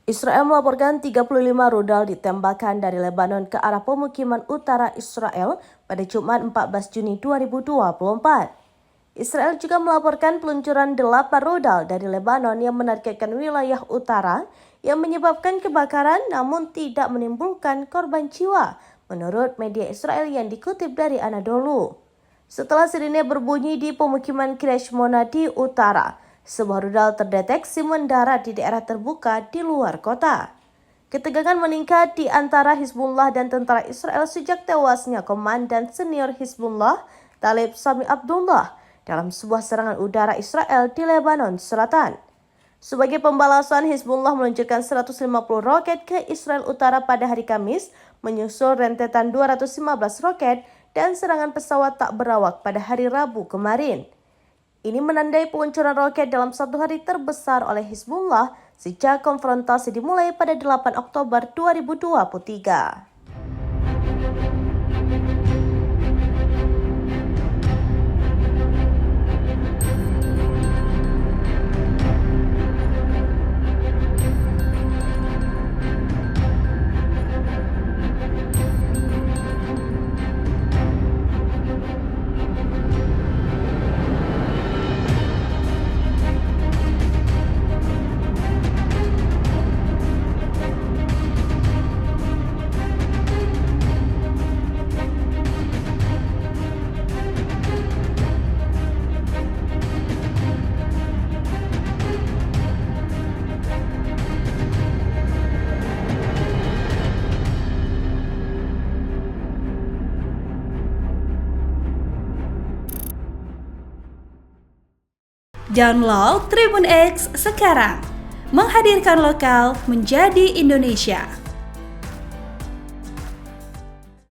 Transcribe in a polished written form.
Israel melaporkan 35 rudal ditembakkan dari Lebanon ke arah pemukiman utara Israel pada Jumat 14 Juni 2024. Israel juga melaporkan peluncuran 8 rudal dari Lebanon yang menargetkan wilayah utara yang menyebabkan kebakaran namun tidak menimbulkan korban jiwa, menurut media Israel yang dikutip dari Anadolu. Setelah sirine berbunyi di pemukiman Kiryat Shmona di utara, sebuah rudal terdeteksi mendarat di daerah terbuka di luar kota. Ketegangan meningkat di antara Hizbullah dan tentara Israel sejak tewasnya komandan senior Hizbullah, Talib Sami Abdullah, dalam sebuah serangan udara Israel di Lebanon Selatan. Sebagai pembalasan, Hizbullah meluncurkan 150 roket ke Israel Utara pada hari Kamis, menyusul rentetan 215 roket dan serangan pesawat tak berawak pada hari Rabu kemarin. Ini menandai peluncuran roket dalam satu hari terbesar oleh Hizbullah sejak konfrontasi dimulai pada 8 Oktober 2023. Download Tribun X sekarang, menghadirkan lokal menjadi Indonesia.